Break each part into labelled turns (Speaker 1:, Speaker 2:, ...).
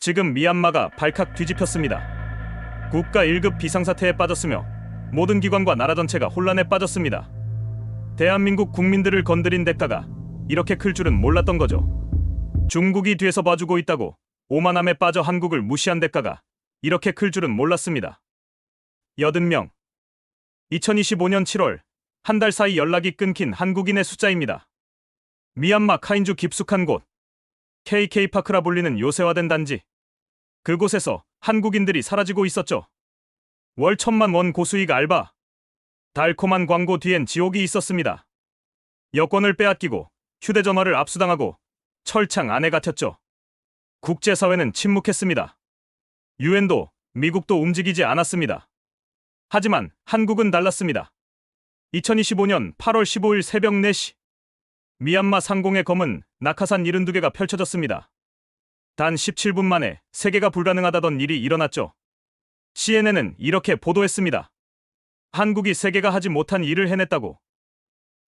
Speaker 1: 지금 미얀마가 발칵 뒤집혔습니다. 국가 1급 비상사태에 빠졌으며 모든 기관과 나라 전체가 혼란에 빠졌습니다. 대한민국 국민들을 건드린 대가가 이렇게 클 줄은 몰랐던 거죠. 중국이 뒤에서 봐주고 있다고 오만함에 빠져 한국을 무시한 대가가 이렇게 클 줄은 몰랐습니다. 80명. 2025년 7월 한 달 사이 연락이 끊긴 한국인의 숫자입니다. 미얀마 카인주 깊숙한 곳 KK파크라 불리는 요새화된 단지. 그곳에서 한국인들이 사라지고 있었죠. 월 1,000만 원 고수익 알바. 달콤한 광고 뒤엔 지옥이 있었습니다. 여권을 빼앗기고 휴대전화를 압수당하고 철창 안에 갇혔죠. 국제사회는 침묵했습니다. 유엔도 미국도 움직이지 않았습니다. 하지만 한국은 달랐습니다. 2025년 8월 15일 새벽 4시 미얀마 상공의 검은 낙하산 72개가 펼쳐졌습니다. 단 17분 만에 세계가 불가능하다던 일이 일어났죠. CNN은 이렇게 보도했습니다. 한국이 세계가 하지 못한 일을 해냈다고.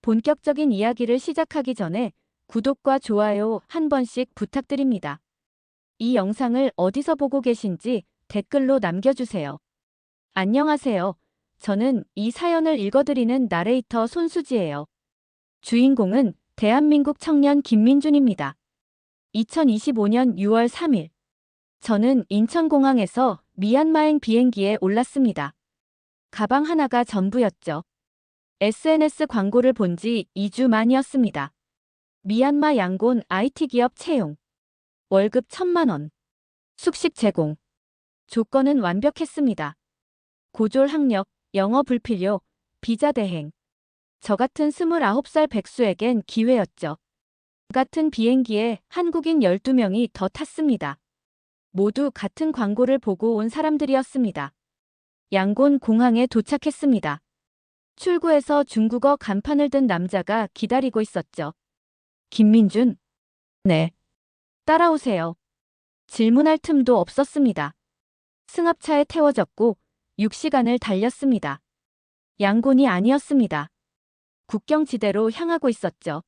Speaker 2: 본격적인 이야기를 시작하기 전에 구독과 좋아요 한 번씩 부탁드립니다. 이 영상을 어디서 보고 계신지 댓글로 남겨주세요. 안녕하세요. 저는 이 사연을 읽어드리는 나레이터 손수지예요. 주인공은 대한민국 청년 김민준입니다. 2025년 6월 3일. 저는 인천공항에서 미얀마행 비행기에 올랐습니다. 가방 하나가 전부였죠. SNS 광고를 본 지 2주 만이었습니다. 미얀마 양곤 IT 기업 채용. 월급 1,000만 원. 숙식 제공. 조건은 완벽했습니다. 고졸 학력, 영어 불필요, 비자 대행. 저 같은 29살 백수에겐 기회였죠. 같은 비행기에 한국인 12명이 더 탔습니다. 모두 같은 광고를 보고 온 사람들이었습니다. 양곤 공항에 도착했습니다. 출구에서 중국어 간판을 든 남자가 기다리고 있었죠. 김민준? 네. 따라오세요. 질문할 틈도 없었습니다. 승합차에 태워졌고 6시간을 달렸습니다. 양곤이 아니었습니다. 국경지대로 향하고 있었죠.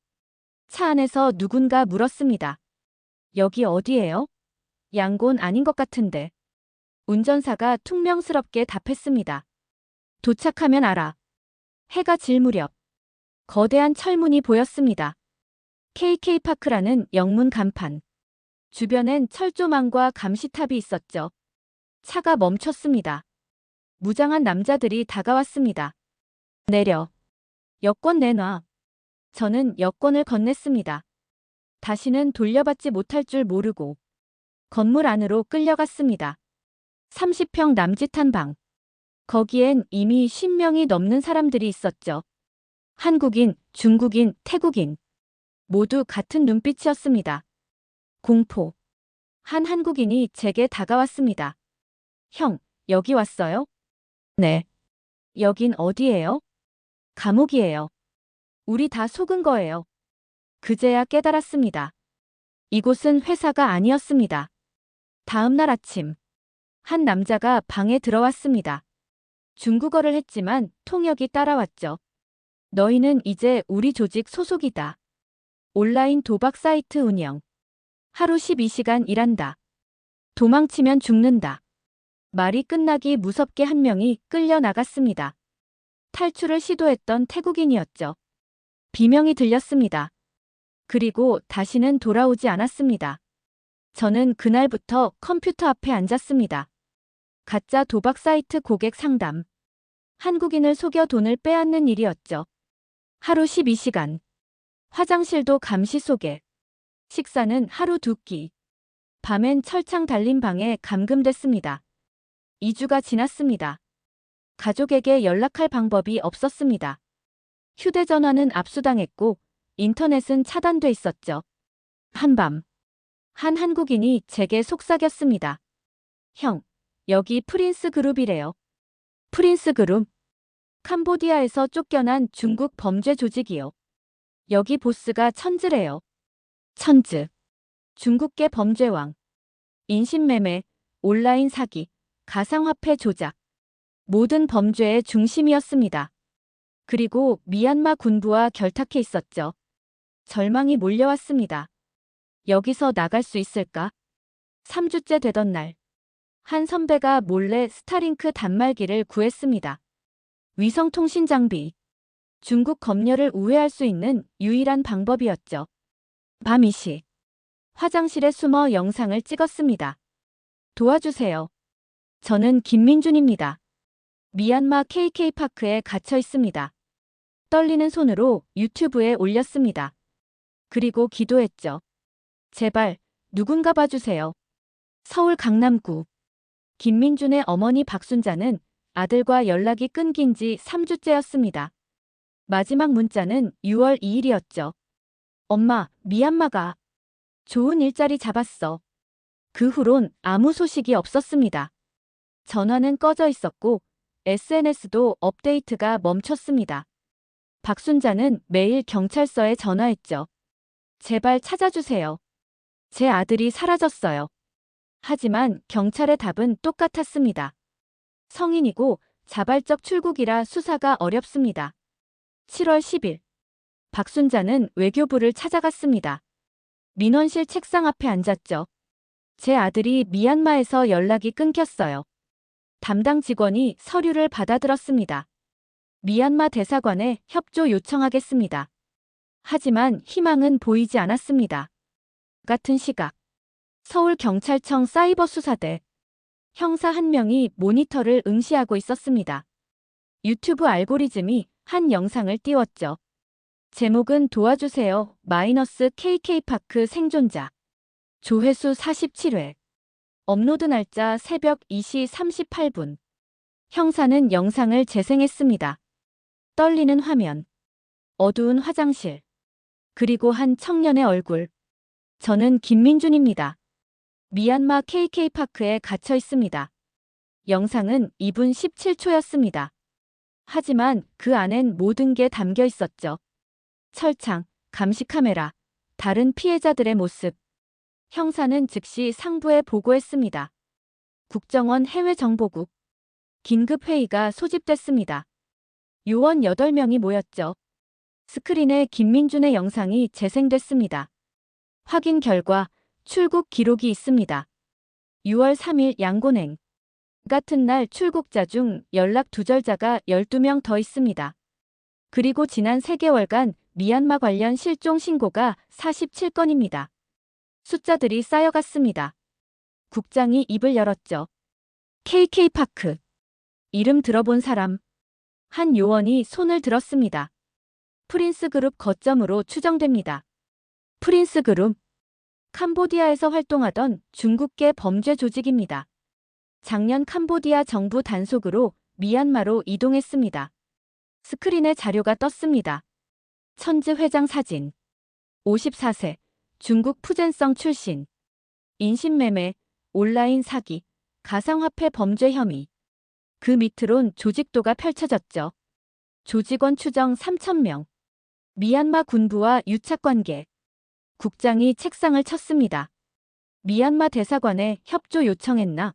Speaker 2: 차 안에서 누군가 물었습니다. 여기 어디예요? 양곤 아닌 것 같은데. 운전사가 퉁명스럽게 답했습니다. 도착하면 알아. 해가 질 무렵. 거대한 철문이 보였습니다. KK파크라는 영문 간판. 주변엔 철조망과 감시탑이 있었죠. 차가 멈췄습니다. 무장한 남자들이 다가왔습니다. 내려. 여권 내놔. 저는 여권을 건넸습니다. 다시는 돌려받지 못할 줄 모르고 건물 안으로 끌려갔습니다. 30평 남짓한 방. 거기엔 이미 10명이 넘는 사람들이 있었죠. 한국인, 중국인, 태국인. 모두 같은 눈빛이었습니다. 공포. 한 한국인이 제게 다가왔습니다. 형, 여기 왔어요? 네. 여긴 어디예요? 감옥이에요. 우리 다 속은 거예요. 그제야 깨달았습니다. 이곳은 회사가 아니었습니다. 다음 날 아침, 한 남자가 방에 들어왔습니다. 중국어를 했지만 통역이 따라왔죠. 너희는 이제 우리 조직 소속이다. 온라인 도박 사이트 운영. 하루 12시간 일한다. 도망치면 죽는다. 말이 끝나기 무섭게 한 명이 끌려 나갔습니다. 탈출을 시도했던 태국인이었죠. 비명이 들렸습니다. 그리고 다시는 돌아오지 않았습니다. 저는 그날부터 컴퓨터 앞에 앉았습니다. 가짜 도박 사이트 고객 상담. 한국인을 속여 돈을 빼앗는 일이었죠. 하루 12시간. 화장실도 감시 속에. 식사는 하루 2끼. 밤엔 철창 달린 방에 감금됐습니다. 2주가 지났습니다. 가족에게 연락할 방법이 없었습니다. 휴대전화는 압수당했고 인터넷은 차단돼 있었죠. 한밤. 한 한국인이 제게 속삭였습니다. 형, 여기 프린스 그룹이래요. 프린스 그룹? 캄보디아에서 쫓겨난 중국 범죄 조직이요. 여기 보스가 천즈래요. 천즈. 중국계 범죄왕. 인신매매, 온라인 사기, 가상화폐 조작. 모든 범죄의 중심이었습니다. 그리고 미얀마 군부와 결탁해 있었죠. 절망이 몰려왔습니다. 여기서 나갈 수 있을까? 3주째 되던 날, 한 선배가 몰래 스타링크 단말기를 구했습니다. 위성통신 장비. 중국 검열을 우회할 수 있는 유일한 방법이었죠. 밤 2시. 화장실에 숨어 영상을 찍었습니다. 도와주세요. 저는 김민준입니다. 미얀마 KK파크에 갇혀 있습니다. 떨리는 손으로 유튜브에 올렸습니다. 그리고 기도했죠. 제발 누군가 봐주세요. 서울 강남구. 김민준의 어머니 박순자는 아들과 연락이 끊긴 지 3주째였습니다. 마지막 문자는 6월 2일이었죠. 엄마, 미얀마가 좋은 일자리 잡았어. 그 후론 아무 소식이 없었습니다. 전화는 꺼져 있었고 SNS도 업데이트가 멈췄습니다. 박순자는 매일 경찰서에 전화했죠. 제발 찾아주세요. 제 아들이 사라졌어요. 하지만 경찰의 답은 똑같았습니다. 성인이고 자발적 출국이라 수사가 어렵습니다. 7월 10일. 박순자는 외교부를 찾아갔습니다. 민원실 책상 앞에 앉았죠. 제 아들이 미얀마에서 연락이 끊겼어요. 담당 직원이 서류를 받아들었습니다. 미얀마 대사관에 협조 요청하겠습니다. 하지만 희망은 보이지 않았습니다. 같은 시각. 서울경찰청 사이버수사대. 형사 한 명이 모니터를 응시하고 있었습니다. 유튜브 알고리즘이 한 영상을 띄웠죠. 제목은 도와주세요. KK파크 생존자. 조회수 47회. 업로드 날짜 새벽 2시 38분. 형사는 영상을 재생했습니다. 떨리는 화면. 어두운 화장실. 그리고 한 청년의 얼굴. 저는 김민준입니다. 미얀마 KK파크에 갇혀 있습니다. 영상은 2분 17초였습니다. 하지만 그 안엔 모든 게 담겨 있었죠. 철창, 감시 카메라, 다른 피해자들의 모습. 형사는 즉시 상부에 보고했습니다. 국정원 해외정보국. 긴급회의가 소집됐습니다. 요원 8명이 모였죠. 스크린에 김민준의 영상이 재생됐습니다. 확인 결과 출국 기록이 있습니다. 6월 3일 양곤행. 같은 날 출국자 중 연락 두절자가 12명 더 있습니다. 그리고 지난 3개월간 미얀마 관련 실종 신고가 47건입니다. 숫자들이 쌓여갔습니다. 국장이 입을 열었죠. KK파크. 이름 들어본 사람. 한 요원이 손을 들었습니다. 프린스그룹 거점으로 추정됩니다. 프린스그룹. 캄보디아에서 활동하던 중국계 범죄 조직입니다. 작년 캄보디아 정부 단속으로 미얀마로 이동했습니다. 스크린에 자료가 떴습니다. 천즈 회장 사진. 54세. 중국 푸젠성 출신. 인신매매, 온라인 사기, 가상화폐 범죄 혐의. 그 밑으론 조직도가 펼쳐졌죠. 조직원 추정 3,000명. 미얀마 군부와 유착관계. 국장이 책상을 쳤습니다. 미얀마 대사관에 협조 요청했나?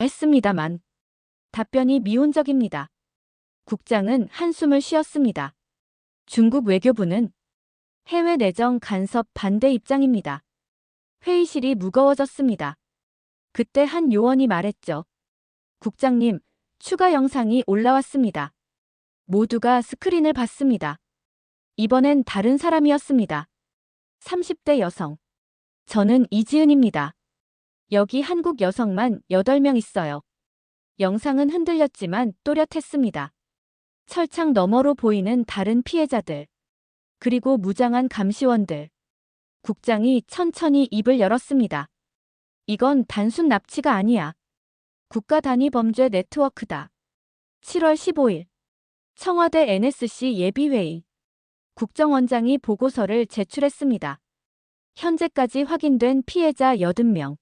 Speaker 2: 했습니다만. 답변이 미온적입니다. 국장은 한숨을 쉬었습니다. 중국 외교부는 해외 내정 간섭 반대 입장입니다. 회의실이 무거워졌습니다. 그때 한 요원이 말했죠. 국장님, 추가 영상이 올라왔습니다. 모두가 스크린을 봤습니다. 이번엔 다른 사람이었습니다. 30대 여성. 저는 이지은입니다. 여기 한국 여성만 8명 있어요. 영상은 흔들렸지만 또렷했습니다. 철창 너머로 보이는 다른 피해자들. 그리고 무장한 감시원들. 국장이 천천히 입을 열었습니다. 이건 단순 납치가 아니야. 국가 단위 범죄 네트워크다. 7월 15일. 청와대 NSC 예비회의. 국정원장이 보고서를 제출했습니다. 현재까지 확인된 피해자 80명.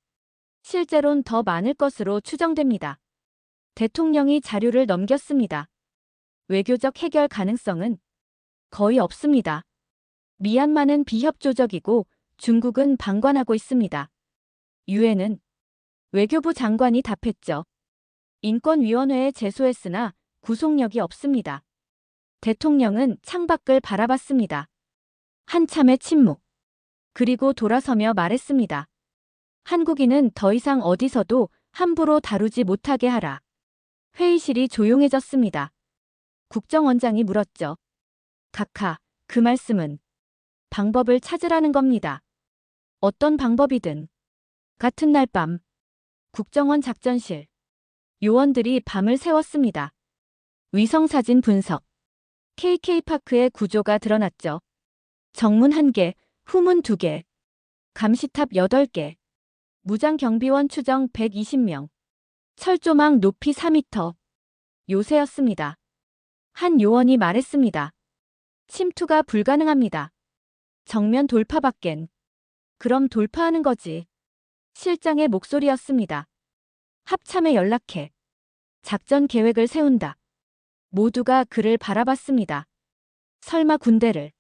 Speaker 2: 실제론 더 많을 것으로 추정됩니다. 대통령이 자료를 넘겼습니다. 외교적 해결 가능성은 거의 없습니다. 미얀마는 비협조적이고 중국은 방관하고 있습니다. 유엔은 외교부 장관이 답했죠. 인권위원회에 제소했으나 구속력이 없습니다. 대통령은 창밖을 바라봤습니다. 한참의 침묵. 그리고 돌아서며 말했습니다. 한국인은 더 이상 어디서도 함부로 다루지 못하게 하라. 회의실이 조용해졌습니다. 국정원장이 물었죠. 각하, 그 말씀은 방법을 찾으라는 겁니다. 어떤 방법이든. 같은 날 밤, 국정원 작전실. 요원들이 밤을 새웠습니다. 위성사진 분석. KK파크의 구조가 드러났죠. 정문 1개, 후문 2개, 감시탑 8개, 무장경비원 추정 120명, 철조망 높이 4m. 요새였습니다. 한 요원이 말했습니다. 침투가 불가능합니다. 정면 돌파밖엔. 그럼 돌파하는 거지. 실장의 목소리였습니다. 합참에 연락해. 작전 계획을 세운다. 모두가 그를 바라봤습니다. 설마 군대를.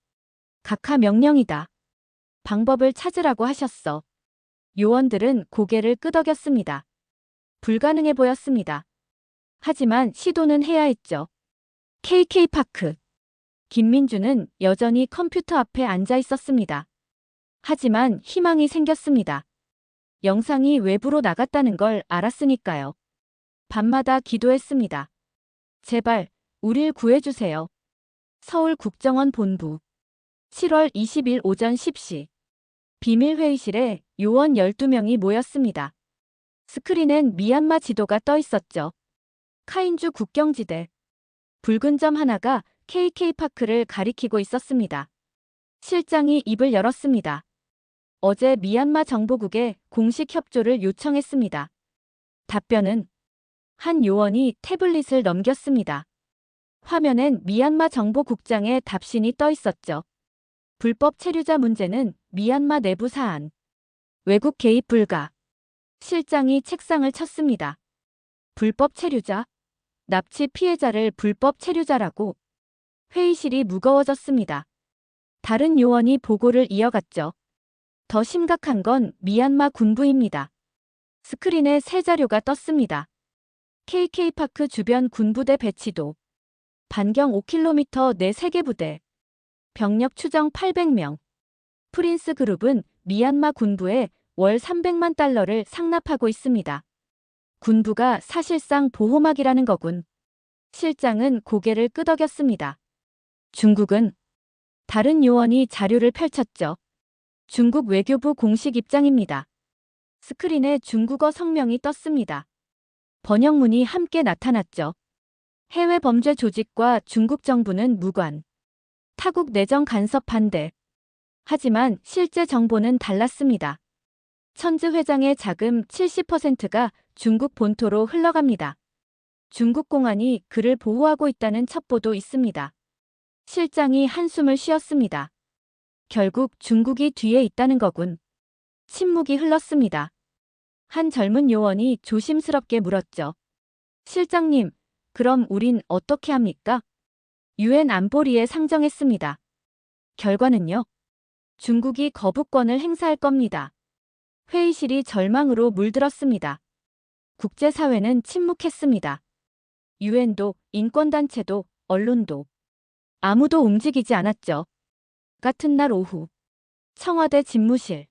Speaker 2: 각하 명령이다. 방법을 찾으라고 하셨어. 요원들은 고개를 끄덕였습니다. 불가능해 보였습니다. 하지만 시도는 해야 했죠. KK파크. 김민주는 여전히 컴퓨터 앞에 앉아 있었습니다. 하지만 희망이 생겼습니다. 영상이 외부로 나갔다는 걸 알았으니까요. 밤마다 기도했습니다. 제발, 우릴 구해주세요. 서울국정원 본부. 7월 20일 오전 10시. 비밀회의실에 요원 12명이 모였습니다. 스크린엔 미얀마 지도가 떠 있었죠. 카인주 국경지대. 붉은 점 하나가 KK파크를 가리키고 있었습니다. 실장이 입을 열었습니다. 어제 미얀마 정보국에 공식 협조를 요청했습니다. 답변은 한 요원이 태블릿을 넘겼습니다. 화면엔 미얀마 정보국장의 답신이 떠 있었죠. 불법 체류자 문제는 미얀마 내부 사안. 외국 개입 불가. 실장이 책상을 쳤습니다. 불법 체류자? 납치 피해자를 불법 체류자라고. 회의실이 무거워졌습니다. 다른 요원이 보고를 이어갔죠. 더 심각한 건 미얀마 군부입니다. 스크린에 새 자료가 떴습니다. KK파크 주변 군부대 배치도. 반경 5km 내 3개 부대. 병력 추정 800명. 프린스 그룹은 미얀마 군부에 월 300만 달러를 상납하고 있습니다. 군부가 사실상 보호막이라는 거군. 실장은 고개를 끄덕였습니다. 중국은? 다른 요원이 자료를 펼쳤죠. 중국 외교부 공식 입장입니다. 스크린에 중국어 성명이 떴습니다. 번역문이 함께 나타났죠. 해외 범죄 조직과 중국 정부는 무관. 타국 내정 간섭 반대. 하지만 실제 정보는 달랐습니다. 천즈 회장의 자금 70%가 중국 본토로 흘러갑니다. 중국 공안이 그를 보호하고 있다는 첩보도 있습니다. 실장이 한숨을 쉬었습니다. 결국 중국이 뒤에 있다는 거군. 침묵이 흘렀습니다. 한 젊은 요원이 조심스럽게 물었죠. 실장님, 그럼 우린 어떻게 합니까? 유엔 안보리에 상정했습니다. 결과는요? 중국이 거부권을 행사할 겁니다. 회의실이 절망으로 물들었습니다. 국제사회는 침묵했습니다. 유엔도, 인권단체도, 언론도. 아무도 움직이지 않았죠. 같은 날 오후. 청와대 집무실.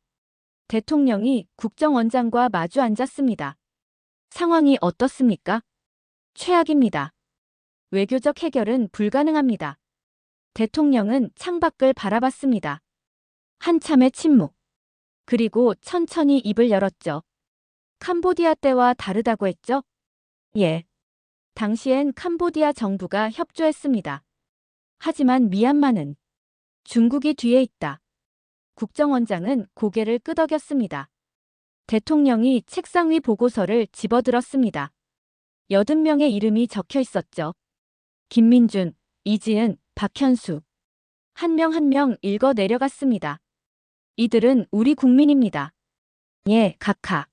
Speaker 2: 대통령이 국정원장과 마주 앉았습니다. 상황이 어떻습니까? 최악입니다. 외교적 해결은 불가능합니다. 대통령은 창밖을 바라봤습니다. 한참의 침묵. 그리고 천천히 입을 열었죠. 캄보디아 때와 다르다고 했죠? 예. 당시엔 캄보디아 정부가 협조했습니다. 하지만 미얀마는 중국이 뒤에 있다. 국정원장은 고개를 끄덕였습니다. 대통령이 책상 위 보고서를 집어들었습니다. 80명의 이름이 적혀 있었죠. 김민준, 이지은, 박현수. 한 명 한 명 읽어 내려갔습니다. 이들은 우리 국민입니다. 예, 각하.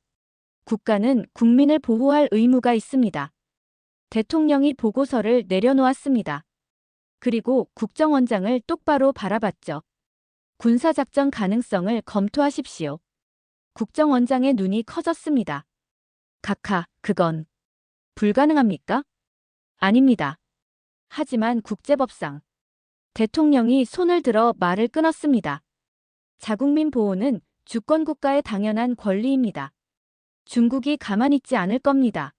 Speaker 2: 국가는 국민을 보호할 의무가 있습니다. 대통령이 보고서를 내려놓았습니다. 그리고 국정원장을 똑바로 바라봤죠. 군사작전 가능성을 검토하십시오. 국정원장의 눈이 커졌습니다. 각하, 그건 불가능합니까? 아닙니다. 하지만 국제법상. 대통령이 손을 들어 말을 끊었습니다. 자국민 보호는 주권국가의 당연한 권리입니다. 중국이 가만히 있지 않을 겁니다.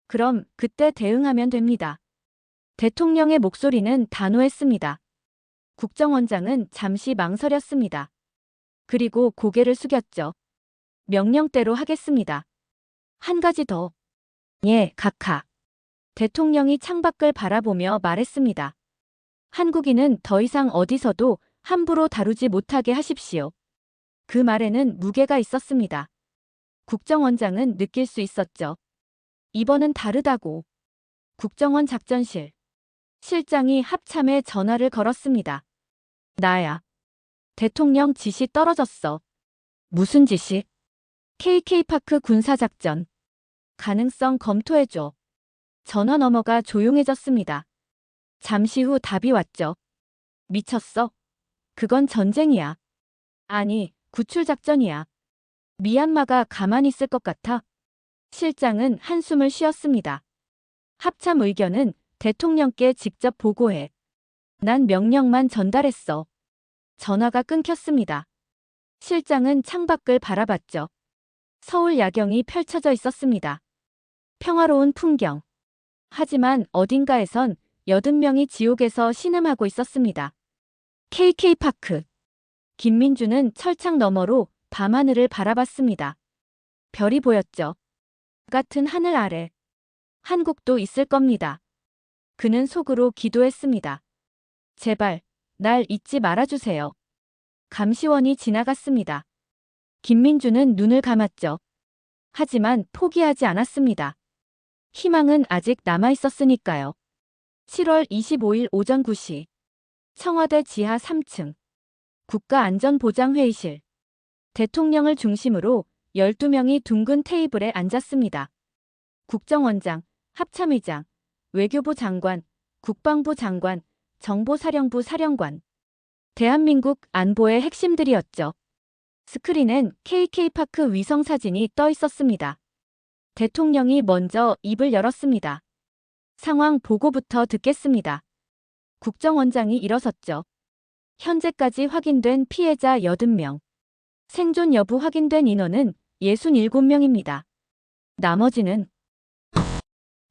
Speaker 2: 그럼 그때 대응하면 됩니다. 대통령의 목소리는 단호했습니다. 국정원장은 잠시 망설였습니다. 그리고 고개를 숙였죠. 명령대로 하겠습니다. 한 가지 더. 예, 각하. 대통령이 창밖을 바라보며 말했습니다. 한국인은 더 이상 어디서도 함부로 다루지 못하게 하십시오. 그 말에는 무게가 있었습니다. 국정원장은 느낄 수 있었죠. 이번은 다르다고. 국정원 작전실. 실장이 합참에 전화를 걸었습니다. 나야. 대통령 지시 떨어졌어. 무슨 지시? KK파크 군사작전. 가능성 검토해줘. 전화 너머가 조용해졌습니다. 잠시 후 답이 왔죠. 미쳤어? 그건 전쟁이야. 아니, 구출작전이야. 미얀마가 가만히 있을 것 같아? 실장은 한숨을 쉬었습니다. 합참 의견은 대통령께 직접 보고해. 난 명령만 전달했어. 전화가 끊겼습니다. 실장은 창밖을 바라봤죠. 서울 야경이 펼쳐져 있었습니다. 평화로운 풍경. 하지만 어딘가에선 80명이 지옥에서 신음하고 있었습니다. KK파크. 김민주는 철창 너머로 밤하늘을 바라봤습니다. 별이 보였죠. 같은 하늘 아래. 한국도 있을 겁니다. 그는 속으로 기도했습니다. 제발, 날 잊지 말아주세요. 감시원이 지나갔습니다. 김민주는 눈을 감았죠. 하지만 포기하지 않았습니다. 희망은 아직 남아있었으니까요. 7월 25일 오전 9시. 청와대 지하 3층. 국가안전보장회의실. 대통령을 중심으로 12명이 둥근 테이블에 앉았습니다. 국정원장, 합참의장, 외교부 장관, 국방부 장관, 정보사령부 사령관. 대한민국 안보의 핵심들이었죠. 스크린엔 KK파크 위성사진이 떠 있었습니다. 대통령이 먼저 입을 열었습니다. 상황 보고부터 듣겠습니다. 국정원장이 일어섰죠. 현재까지 확인된 피해자 80명. 생존 여부 확인된 인원은 67명입니다. 나머지는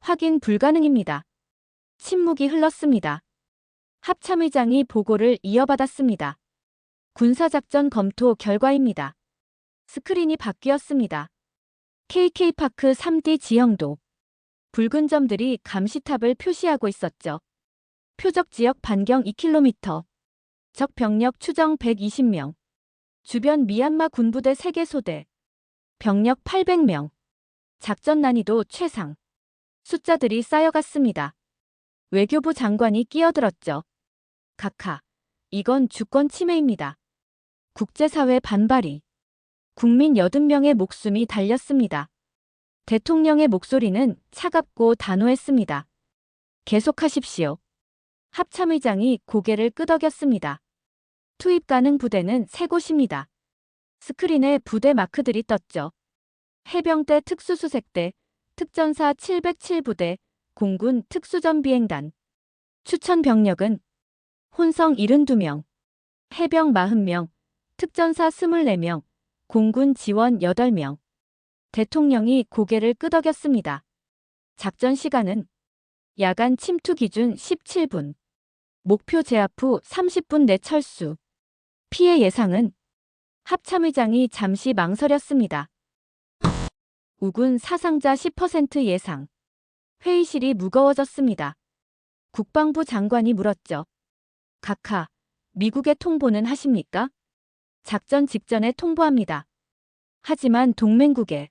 Speaker 2: 확인 불가능입니다. 침묵이 흘렀습니다. 합참의장이 보고를 이어받았습니다. 군사작전 검토 결과입니다. 스크린이 바뀌었습니다. KK파크 3D 지형도. 붉은 점들이 감시탑을 표시하고 있었죠. 표적 지역 반경 2km. 적 병력 추정 120명. 주변 미얀마 군부대 3개 소대. 병력 800명. 작전 난이도 최상. 숫자들이 쌓여갔습니다. 외교부 장관이 끼어들었죠. 각하, 이건 주권 침해입니다. 국제사회 반발이. 국민 80명의 목숨이 달렸습니다. 대통령의 목소리는 차갑고 단호했습니다. 계속하십시오. 합참의장이 고개를 끄덕였습니다. 투입 가능 부대는 3곳입니다. 스크린에 부대 마크들이 떴죠. 해병대 특수수색대, 특전사 707부대, 공군 특수전비행단. 추천 병력은 혼성 72명, 해병 40명, 특전사 24명, 공군 지원 8명. 대통령이 고개를 끄덕였습니다. 작전 시간은 야간 침투 기준 17분. 목표 제압 후 30분 내 철수. 피해 예상은 합참의장이 잠시 망설였습니다. 우군 사상자 10% 예상. 회의실이 무거워졌습니다. 국방부 장관이 물었죠. 각하, 미국의 통보는 하십니까? 작전 직전에 통보합니다. 하지만 동맹국에.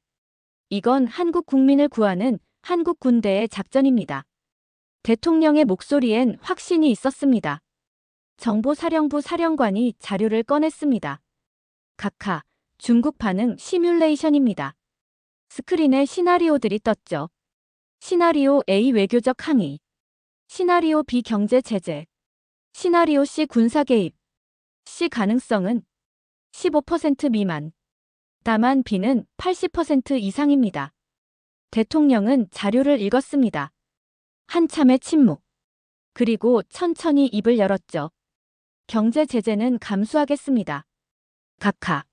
Speaker 2: 이건 한국 국민을 구하는 한국 군대의 작전입니다. 대통령의 목소리엔 확신이 있었습니다. 정보사령부 사령관이 자료를 꺼냈습니다. 각하, 중국 반응 시뮬레이션입니다. 스크린에 시나리오들이 떴죠. 시나리오 A 외교적 항의. 시나리오 B 경제 제재. 시나리오 C 군사 개입. C 가능성은 15% 미만. 다만 B는 80% 이상입니다. 대통령은 자료를 읽었습니다. 한참의 침묵. 그리고 천천히 입을 열었죠. 경제 제재는 감수하겠습니다. 각하.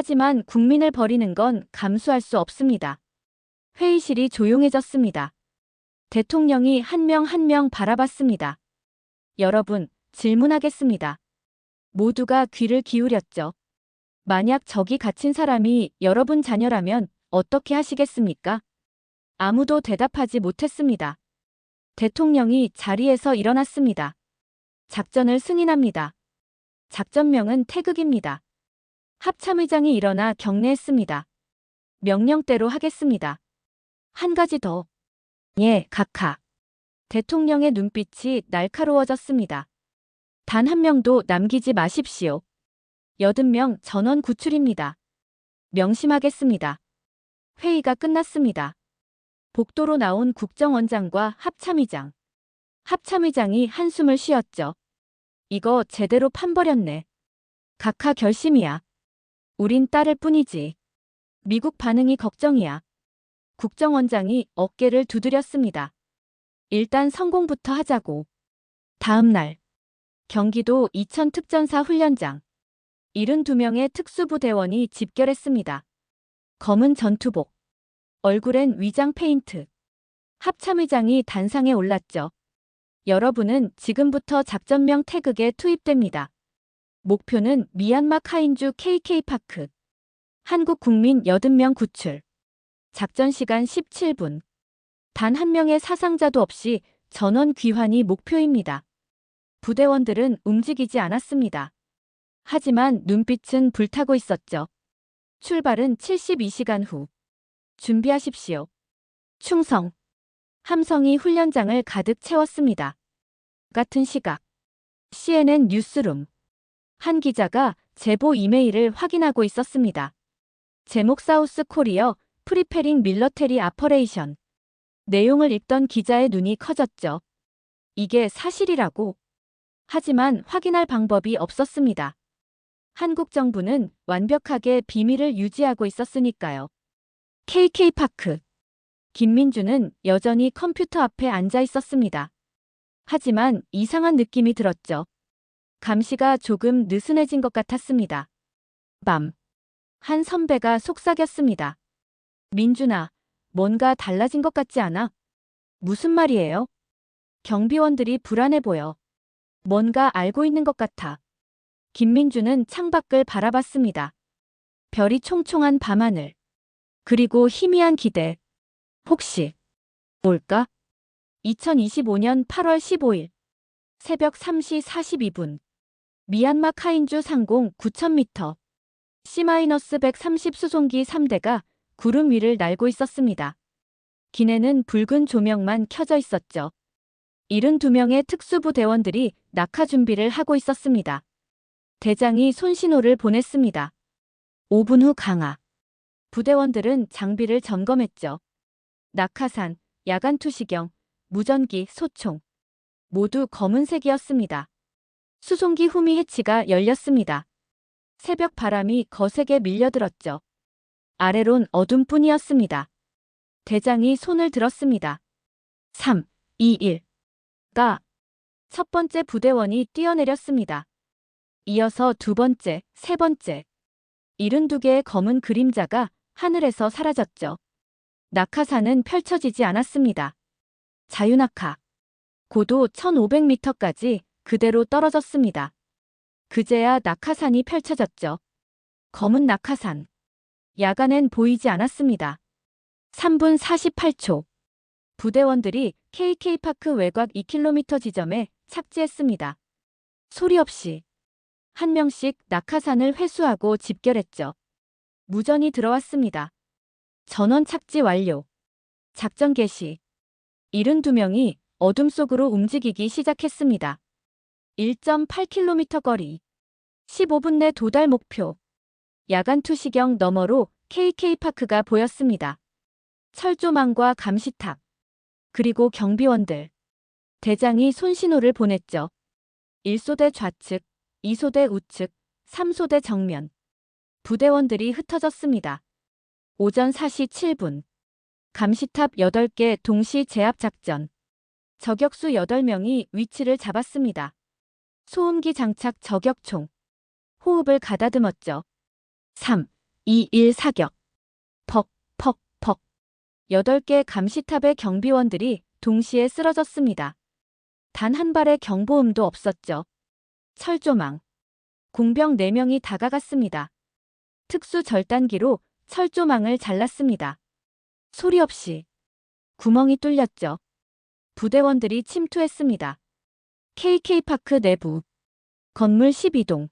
Speaker 2: 하지만 국민을 버리는 건 감수할 수 없습니다. 회의실이 조용해졌습니다. 대통령이 한 명 한 명 바라봤습니다. 여러분, 질문하겠습니다. 모두가 귀를 기울였죠. 만약 저기 갇힌 사람이 여러분 자녀라면 어떻게 하시겠습니까? 아무도 대답하지 못했습니다. 대통령이 자리에서 일어났습니다. 작전을 승인합니다. 작전명은 태극입니다. 합참의장이 일어나 경례했습니다. 명령대로 하겠습니다. 한 가지 더. 예, 각하. 대통령의 눈빛이 날카로워졌습니다. 단 한 명도 남기지 마십시오. 80명 전원 구출입니다. 명심하겠습니다. 회의가 끝났습니다. 복도로 나온 국정원장과 합참의장. 합참의장이 한숨을 쉬었죠. 이거 제대로 판버렸네. 각하 결심이야. 우린 따를 뿐이지. 미국 반응이 걱정이야. 국정원장이 어깨를 두드렸습니다. 일단 성공부터 하자고. 다음 날 경기도 이천 특전사 훈련장. 72명의 특수부대원이 집결했습니다. 검은 전투복. 얼굴엔 위장 페인트. 합참의장이 단상에 올랐죠. 여러분은 지금부터 작전명 태극에 투입됩니다. 목표는 미얀마 카인주 KK파크. 한국 국민 80명 구출. 작전 시간 17분. 단 한 명의 사상자도 없이 전원 귀환이 목표입니다. 부대원들은 움직이지 않았습니다. 하지만 눈빛은 불타고 있었죠. 출발은 72시간 후. 준비하십시오. 충성. 함성이 훈련장을 가득 채웠습니다. 같은 시각. CNN 뉴스룸. 한 기자가 제보 이메일을 확인하고 있었습니다. 제목 사우스 코리어 프리페링 밀러테리 아퍼레이션. 내용을 읽던 기자의 눈이 커졌죠. 이게 사실이라고. 하지만 확인할 방법이 없었습니다. 한국 정부는 완벽하게 비밀을 유지하고 있었으니까요. KK파크. 김민주는 여전히 컴퓨터 앞에 앉아 있었습니다. 하지만 이상한 느낌이 들었죠. 감시가 조금 느슨해진 것 같았습니다. 밤. 한 선배가 속삭였습니다. 민준아, 뭔가 달라진 것 같지 않아? 무슨 말이에요? 경비원들이 불안해 보여. 뭔가 알고 있는 것 같아. 김민주는 창밖을 바라봤습니다. 별이 총총한 밤하늘. 그리고 희미한 기대. 혹시 뭘까? 2025년 8월 15일 새벽 3시 42분 미얀마 카인주 상공 9,000m C-130 수송기 3대가 구름 위를 날고 있었습니다. 기내는 붉은 조명만 켜져 있었죠. 72명의 특수부 대원들이 낙하 준비를 하고 있었습니다. 대장이 손신호를 보냈습니다. 5분 후 강화. 부대원들은 장비를 점검했죠. 낙하산, 야간 투시경, 무전기, 소총. 모두 검은색이었습니다. 수송기 후미 해치가 열렸습니다. 새벽 바람이 거세게 밀려들었죠. 아래론 어둠뿐이었습니다. 대장이 손을 들었습니다. 3, 2, 1. 가. 첫 번째 부대원이 뛰어내렸습니다. 이어서 두 번째, 세 번째. 72개의 검은 그림자가 하늘에서 사라졌죠. 낙하산은 펼쳐지지 않았습니다. 자유낙하. 고도 1500m까지 그대로 떨어졌습니다. 그제야 낙하산이 펼쳐졌죠. 검은 낙하산. 야간엔 보이지 않았습니다. 3분 48초. 부대원들이 KK파크 외곽 2km 지점에 착지했습니다. 소리 없이. 한 명씩 낙하산을 회수하고 집결했죠. 무전이 들어왔습니다. 전원 착지 완료. 작전 개시. 72명이 어둠 속으로 움직이기 시작했습니다. 1.8km 거리. 15분 내 도달 목표. 야간 투시경 너머로 KK파크가 보였습니다. 철조망과 감시탑. 그리고 경비원들. 대장이 손신호를 보냈죠. 1소대 좌측, 2소대 우측, 3소대 정면. 부대원들이 흩어졌습니다. 오전 4시 7분. 감시탑 8개 동시 제압 작전. 저격수 8명이 위치를 잡았습니다. 소음기 장착 저격총. 호흡을 가다듬었죠. 3, 2-1 사격. 퍽, 퍽, 퍽. 8개 감시탑의 경비원들이 동시에 쓰러졌습니다. 단 한 발의 경보음도 없었죠. 철조망. 공병 4명이 다가갔습니다. 특수 절단기로 철조망을 잘랐습니다. 소리 없이 구멍이 뚫렸죠. 부대원들이 침투했습니다. KK파크 내부. 건물 12동.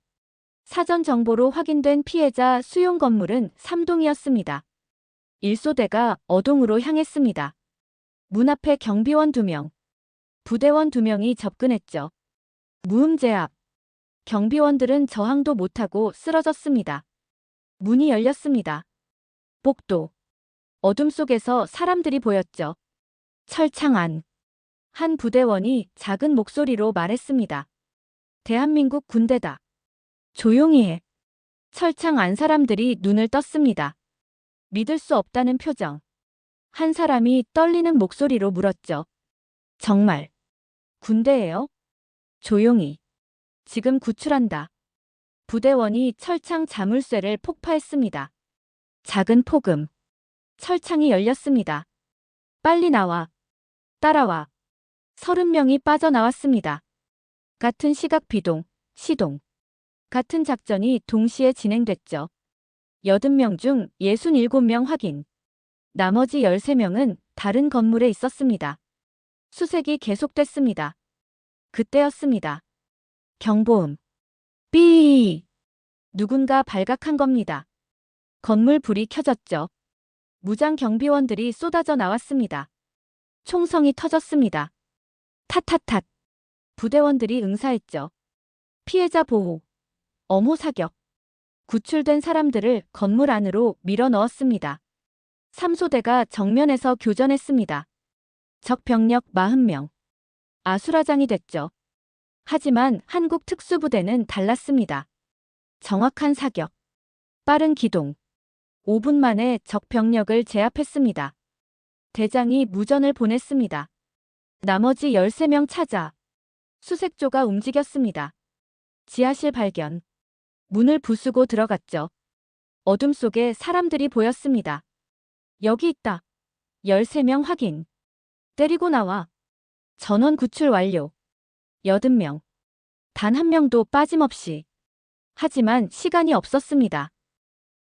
Speaker 2: 사전 정보로 확인된 피해자 수용 건물은 3동이었습니다. 1소대가 어동으로 향했습니다. 문 앞에 경비원 2명, 부대원 2명이 접근했죠. 무음제압. 경비원들은 저항도 못하고 쓰러졌습니다. 문이 열렸습니다. 복도. 어둠 속에서 사람들이 보였죠. 철창 안. 한 부대원이 작은 목소리로 말했습니다. 대한민국 군대다. 조용히 해. 철창 안 사람들이 눈을 떴습니다. 믿을 수 없다는 표정. 한 사람이 떨리는 목소리로 물었죠. 정말 군대예요? 조용히. 지금 구출한다. 부대원이 철창 자물쇠를 폭파했습니다. 작은 폭음. 철창이 열렸습니다. 빨리 나와. 따라와. 30명이 빠져나왔습니다. 같은 시각 비동, 시동. 같은 작전이 동시에 진행됐죠. 80명 중 67명 확인. 나머지 13명은 다른 건물에 있었습니다. 수색이 계속됐습니다. 그때였습니다. 경보음. 삐. 누군가 발각한 겁니다. 건물 불이 켜졌죠. 무장 경비원들이 쏟아져 나왔습니다. 총성이 터졌습니다. 탓탓탓. 부대원들이 응사했죠. 피해자 보호. 엄호 사격. 구출된 사람들을 건물 안으로 밀어 넣었습니다. 3소대가 정면에서 교전했습니다. 적 병력 40명. 아수라장이 됐죠. 하지만 한국 특수부대는 달랐습니다. 정확한 사격. 빠른 기동. 5분 만에 적 병력을 제압했습니다. 대장이 무전을 보냈습니다. 나머지 13명 찾아. 수색조가 움직였습니다. 지하실 발견. 문을 부수고 들어갔죠. 어둠 속에 사람들이 보였습니다. 여기 있다. 13명 확인. 때리고 나와. 전원 구출 완료. 80명. 단 한 명도 빠짐없이. 하지만 시간이 없었습니다.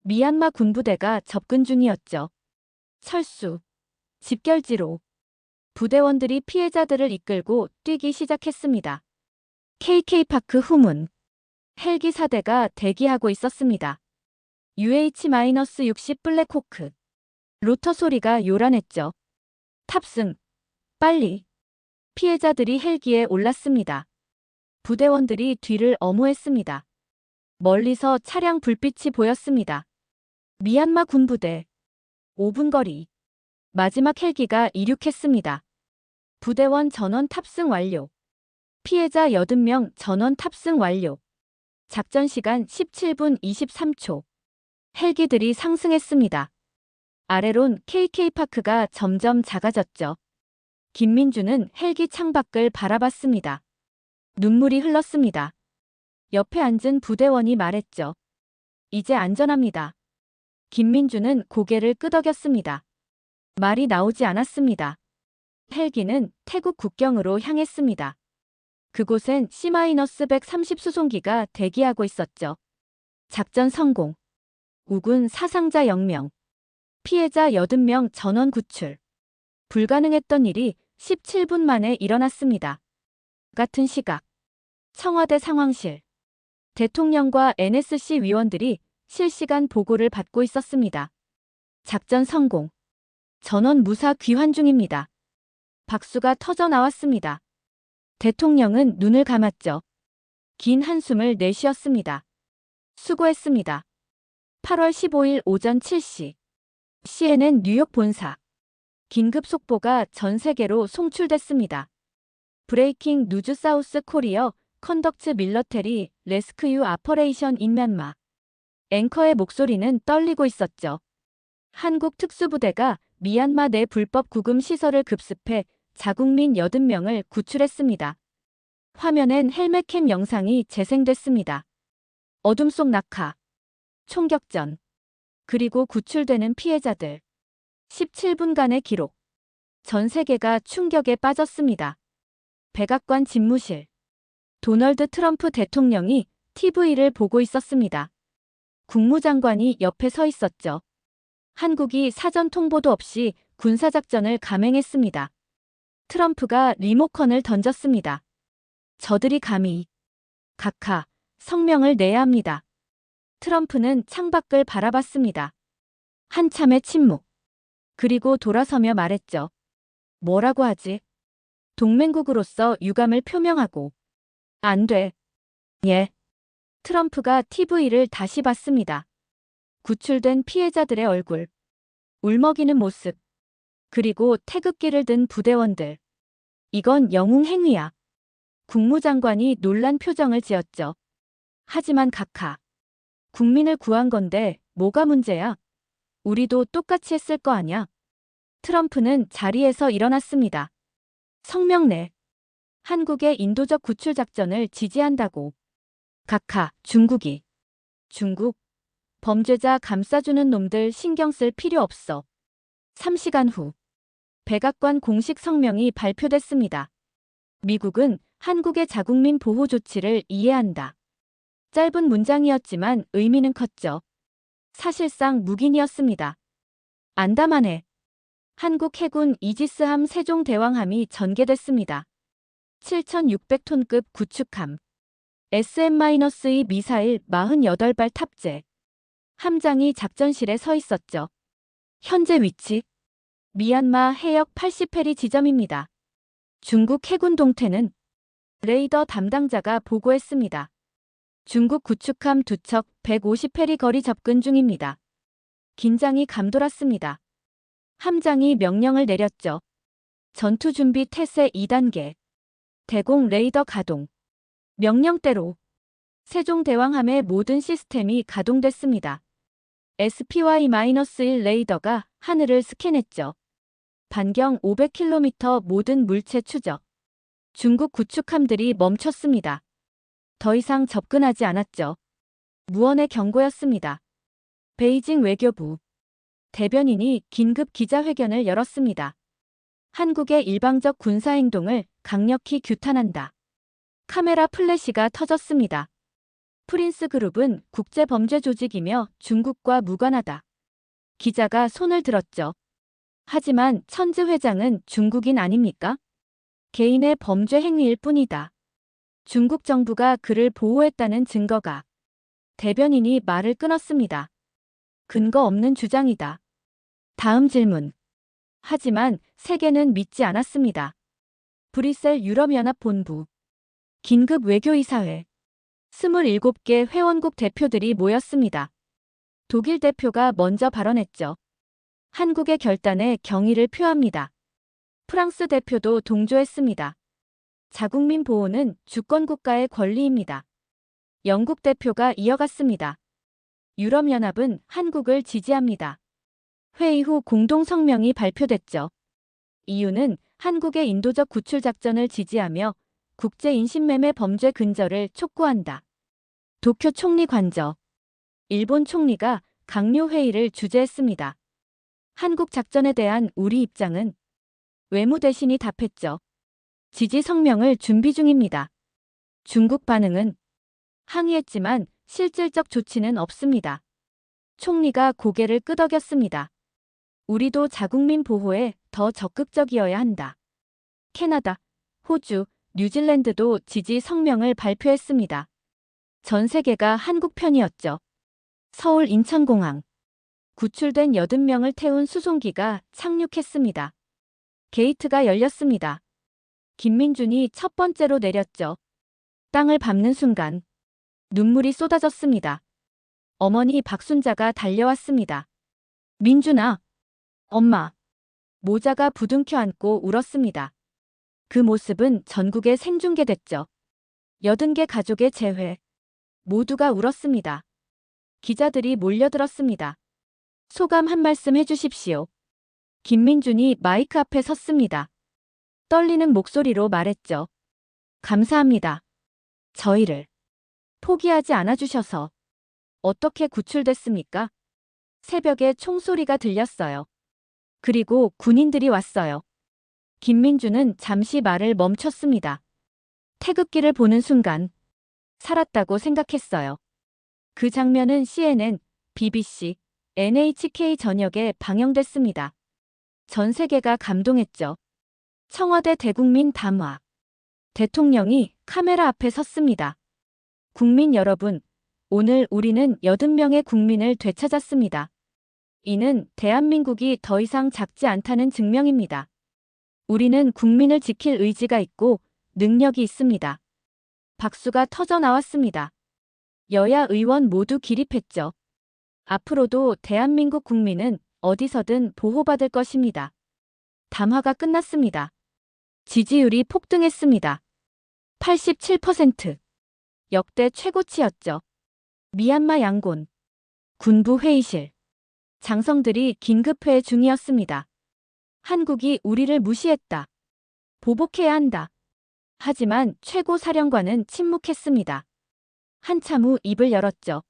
Speaker 2: 미얀마 군부대가 접근 중이었죠. 철수. 집결지로. 부대원들이 피해자들을 이끌고 뛰기 시작했습니다. KK파크 후문. 헬기 4대가 대기하고 있었습니다. UH-60 블랙호크. 로터 소리가 요란했죠. 탑승. 빨리. 피해자들이 헬기에 올랐습니다. 부대원들이 뒤를 엄호했습니다. 멀리서 차량 불빛이 보였습니다. 미얀마 군부대. 5분 거리. 마지막 헬기가 이륙했습니다. 부대원 전원 탑승 완료. 피해자 80명 전원 탑승 완료. 작전 시간 17분 23초. 헬기들이 상승했습니다. 아래론 KK파크가 점점 작아졌죠. 김민주는 헬기 창밖을 바라봤습니다. 눈물이 흘렀습니다. 옆에 앉은 부대원이 말했죠. 이제 안전합니다. 김민주는 고개를 끄덕였습니다. 말이 나오지 않았습니다. 헬기는 태국 국경으로 향했습니다. 그곳엔 C-130 수송기가 대기하고 있었죠. 작전 성공. 우군 사상자 0명. 피해자 80명 전원 구출. 불가능했던 일이 17분 만에 일어났습니다. 같은 시각. 청와대 상황실. 대통령과 NSC 위원들이 실시간 보고를 받고 있었습니다. 작전 성공. 전원 무사 귀환 중입니다. 박수가 터져 나왔습니다. 대통령은 눈을 감았죠. 긴 한숨을 내쉬었습니다. 수고했습니다. 8월 15일 오전 7시. CNN 뉴욕 본사. 긴급 속보가 전 세계로 송출됐습니다. 브레이킹 뉴즈 사우스 코리어 컨덕트 밀러테리 레스큐 아퍼레이션 인 미얀마. 앵커의 목소리는 떨리고 있었죠. 한국 특수부대가 미얀마 내 불법 구금 시설을 급습해 자국민 80명을 구출했습니다. 화면엔 헬멧캠 영상이 재생됐습니다. 어둠 속 낙하. 총격전. 그리고 구출되는 피해자들. 17분간의 기록. 전 세계가 충격에 빠졌습니다. 백악관 집무실. 도널드 트럼프 대통령이 TV를 보고 있었습니다. 국무장관이 옆에 서 있었죠. 한국이 사전 통보도 없이 군사작전을 감행했습니다. 트럼프가 리모컨을 던졌습니다. 저들이 감히 각하 성명을 내야 합니다. 트럼프는 창밖을 바라봤습니다. 한참의 침묵. 그리고 돌아서며 말했죠. 뭐라고 하지? 동맹국으로서 유감을 표명하고. 안 돼. 예. 트럼프가 TV를 다시 봤습니다. 구출된 피해자들의 얼굴. 울먹이는 모습. 그리고 태극기를 든 부대원들. 이건 영웅 행위야. 국무장관이 놀란 표정을 지었죠. 하지만 각하. 국민을 구한 건데 뭐가 문제야? 우리도 똑같이 했을 거 아냐? 트럼프는 자리에서 일어났습니다. 성명 내. 한국의 인도적 구출 작전을 지지한다고. 각하, 중국이. 중국. 범죄자 감싸주는 놈들 신경 쓸 필요 없어. 3시간 후. 백악관 공식 성명이 발표됐습니다. 미국은 한국의 자국민 보호 조치를 이해한다. 짧은 문장이었지만 의미는 컸죠. 사실상 묵인이었습니다. 안다만에 한국 해군 이지스함 세종대왕함이 전개됐습니다. 7,600톤급 구축함. SM-2 미사일 48발 탑재. 함장이 작전실에 서 있었죠. 현재 위치. 미얀마 해역 80해리 지점입니다. 중국 해군 동태는 레이더 담당자가 보고했습니다. 중국 구축함 2척 150해리 거리 접근 중입니다. 긴장이 감돌았습니다. 함장이 명령을 내렸죠. 전투준비 태세 2단계. 대공 레이더 가동. 명령대로 세종대왕함의 모든 시스템이 가동됐습니다. SPY-1 레이더가 하늘을 스캔했죠. 반경 500km 모든 물체 추적. 중국 구축함들이 멈췄습니다. 더 이상 접근하지 않았죠. 무언의 경고였습니다. 베이징 외교부. 대변인이 긴급 기자회견을 열었습니다. 한국의 일방적 군사행동을 강력히 규탄한다. 카메라 플래시가 터졌습니다. 프린스 그룹은 국제범죄 조직이며 중국과 무관하다. 기자가 손을 들었죠. 하지만 천즈 회장은 중국인 아닙니까? 개인의 범죄 행위일 뿐이다. 중국 정부가 그를 보호했다는 증거가. 대변인이 말을 끊었습니다. 근거 없는 주장이다. 다음 질문. 하지만 세계는 믿지 않았습니다. 브뤼셀 유럽연합본부. 긴급 외교이사회. 27개 회원국 대표들이 모였습니다. 독일 대표가 먼저 발언했죠. 한국의 결단에 경의를 표합니다. 프랑스 대표도 동조했습니다. 자국민 보호는 주권국가의 권리입니다. 영국 대표가 이어갔습니다. 유럽연합은 한국을 지지합니다. 회의 후 공동성명이 발표됐죠. 이유는 한국의 인도적 구출 작전을 지지하며 국제 인신매매 범죄 근절을 촉구한다. 도쿄 총리 관저. 일본 총리가 강요 회의를 주재했습니다. 한국 작전에 대한 우리 입장은 외무대신이 답했죠. 지지 성명을 준비 중입니다. 중국 반응은 항의했지만 실질적 조치는 없습니다. 총리가 고개를 끄덕였습니다. 우리도 자국민 보호에 더 적극적이어야 한다. 캐나다, 호주, 뉴질랜드도 지지 성명을 발표했습니다. 전 세계가 한국 편이었죠. 서울 인천공항. 구출된 80명을 태운 수송기가 착륙했습니다. 게이트가 열렸습니다. 김민준이 첫 번째로 내렸죠. 땅을 밟는 순간 눈물이 쏟아졌습니다. 어머니 박순자가 달려왔습니다. 민준아, 엄마. 모자가 부둥켜 안고 울었습니다. 그 모습은 전국에 생중계됐죠. 80개 가족의 재회. 모두가 울었습니다. 기자들이 몰려들었습니다. 소감 한 말씀 해주십시오. 김민준이 마이크 앞에 섰습니다. 떨리는 목소리로 말했죠. 감사합니다. 저희를 포기하지 않아주셔서. 어떻게 구출됐습니까? 새벽에 총소리가 들렸어요. 그리고 군인들이 왔어요. 김민주는 잠시 말을 멈췄습니다. 태극기를 보는 순간 살았다고 생각했어요. 그 장면은 CNN, BBC, NHK 전역에 방영됐습니다. 전 세계가 감동했죠. 청와대 대국민 담화. 대통령이 카메라 앞에 섰습니다. 국민 여러분, 오늘 우리는 80명의 국민을 되찾았습니다. 이는 대한민국이 더 이상 작지 않다는 증명입니다. 우리는 국민을 지킬 의지가 있고 능력이 있습니다. 박수가 터져 나왔습니다. 여야 의원 모두 기립했죠. 앞으로도 대한민국 국민은 어디서든 보호받을 것입니다. 담화가 끝났습니다. 지지율이 폭등했습니다. 87%. 역대 최고치였죠. 미얀마 양곤. 군부 회의실. 장성들이 긴급회의 중이었습니다. 한국이 우리를 무시했다. 보복해야 한다. 하지만 최고 사령관은 침묵했습니다. 한참 후 입을 열었죠.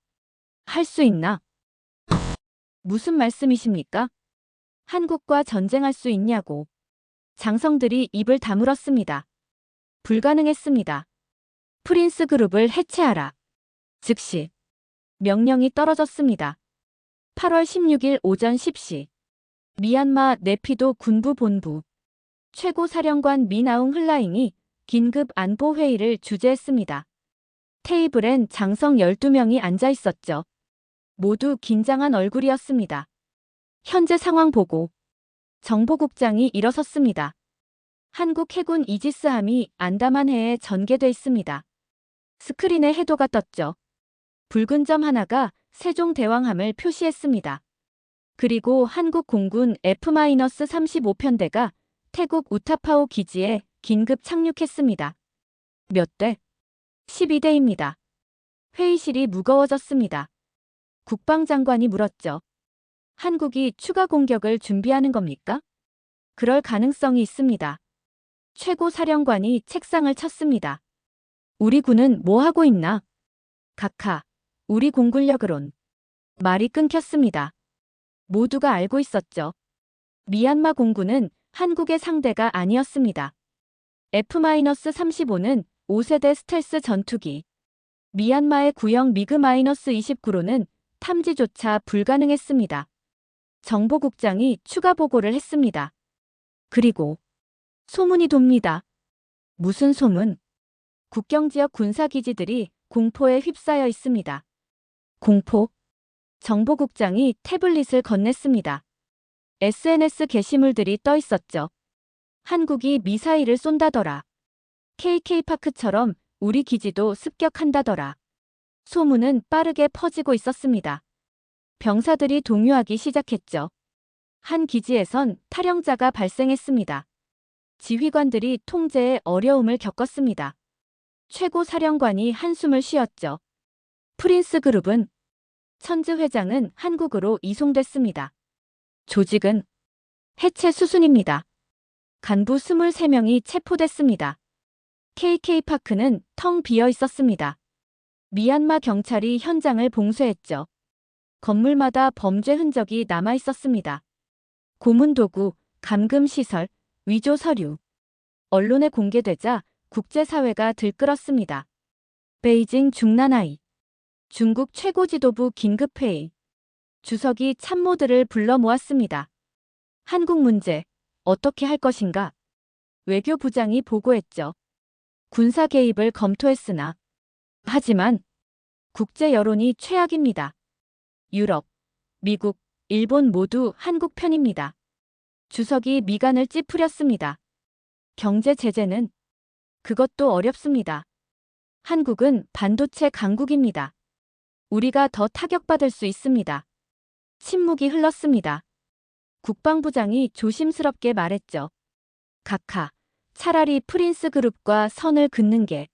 Speaker 2: 할 수 있나? 무슨 말씀이십니까? 한국과 전쟁할 수 있냐고. 장성들이 입을 다물었습니다. 불가능했습니다. 프린스 그룹을 해체하라. 즉시 명령이 떨어졌습니다. 8월 16일 오전 10시 미얀마 네피도 군부 본부 최고사령관 민아웅 흘라잉이 긴급 안보회의를 주재했습니다. 테이블엔 장성 12명이 앉아 있었죠. 모두 긴장한 얼굴이었습니다. 현재 상황 보고 정보국장이 일어섰습니다. 한국 해군 이지스함이 안다만해에 전개돼 있습니다. 스크린에 해도가 떴죠. 붉은 점 하나가 세종대왕함을 표시했습니다. 그리고 한국 공군 F-35편대가 태국 우타파오 기지에 긴급 착륙했습니다. 몇 대? 12대입니다. 회의실이 무거워졌습니다. 국방장관이 물었죠. 한국이 추가 공격을 준비하는 겁니까? 그럴 가능성이 있습니다. 최고사령관이 책상을 쳤습니다. 우리 군은 뭐 하고 있나? 각하, 우리 공군력으론. 말이 끊겼습니다. 모두가 알고 있었죠. 미얀마 공군은 한국의 상대가 아니었습니다. F-35는 5세대 스텔스 전투기. 미얀마의 구형 미그-29로는 탐지조차 불가능했습니다. 정보국장이 추가 보고를 했습니다. 그리고 소문이 돕니다. 무슨 소문? 국경지역 군사기지들이 공포에 휩싸여 있습니다. 공포? 정보국장이 태블릿을 건넸습니다. SNS 게시물들이 떠 있었죠. 한국이 미사일을 쏜다더라. KK파크처럼 우리 기지도 습격한다더라. 소문은 빠르게 퍼지고 있었습니다. 병사들이 동요하기 시작했죠. 한 기지에선 탈영자가 발생했습니다. 지휘관들이 통제에 어려움을 겪었습니다. 최고 사령관이 한숨을 쉬었죠. 프린스 그룹은 천즈 회장은 한국으로 이송됐습니다. 조직은 해체 수순입니다. 간부 23명이 체포됐습니다. KK파크는 텅 비어 있었습니다. 미얀마 경찰이 현장을 봉쇄했죠. 건물마다 범죄 흔적이 남아 있었습니다. 고문도구, 감금시설, 위조 서류. 언론에 공개되자 국제사회가 들끓었습니다. 베이징 중난하이. 중국 최고지도부 긴급회의. 주석이 참모들을 불러 모았습니다. 한국 문제, 어떻게 할 것인가? 외교부장이 보고했죠. 군사 개입을 검토했으나 하지만 국제 여론이 최악입니다. 유럽, 미국, 일본 모두 한국 편입니다. 주석이 미간을 찌푸렸습니다. 경제 제재는 그것도 어렵습니다. 한국은 반도체 강국입니다. 우리가 더 타격받을 수 있습니다. 침묵이 흘렀습니다. 국방부장이 조심스럽게 말했죠. 각하, 차라리 프린스 그룹과 선을 긋는 게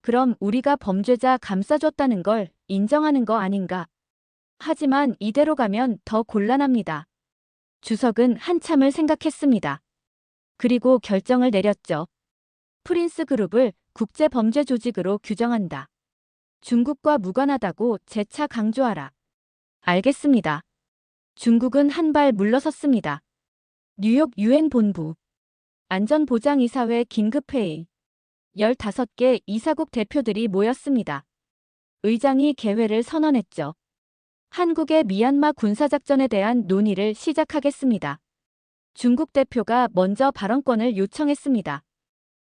Speaker 2: 그럼 우리가 범죄자 감싸줬다는 걸 인정하는 거 아닌가? 하지만 이대로 가면 더 곤란합니다. 주석은 한참을 생각했습니다. 그리고 결정을 내렸죠. 프린스 그룹을 국제범죄 조직으로 규정한다. 중국과 무관하다고 재차 강조하라. 알겠습니다. 중국은 한 발 물러섰습니다. 뉴욕 유엔 본부 안전보장이사회 긴급회의 15개 이사국 대표들이 모였습니다. 의장이 개회를 선언했죠. 한국의 미얀마 군사작전에 대한 논의를 시작하겠습니다. 중국 대표가 먼저 발언권을 요청했습니다.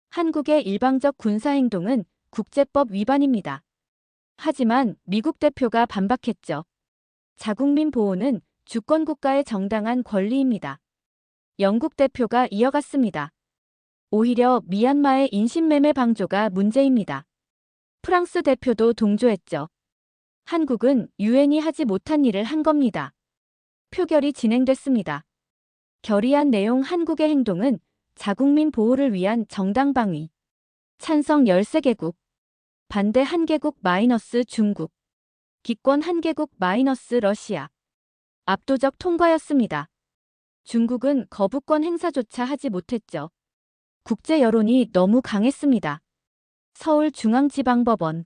Speaker 2: 한국의 일방적 군사행동은 국제법 위반입니다. 하지만 미국 대표가 반박했죠. 자국민 보호는 주권국가의 정당한 권리입니다. 영국 대표가 이어갔습니다. 오히려 미얀마의 인신매매 방조가 문제입니다. 프랑스 대표도 동조했죠. 한국은 유엔이 하지 못한 일을 한 겁니다. 표결이 진행됐습니다. 결의안 내용 한국의 행동은 자국민 보호를 위한 정당방위. 찬성 13개국. 반대 1개국 마이너스 중국. 기권 1개국 마이너스 러시아. 압도적 통과였습니다. 중국은 거부권 행사조차 하지 못했죠. 국제 여론이 너무 강했습니다. 서울중앙지방법원.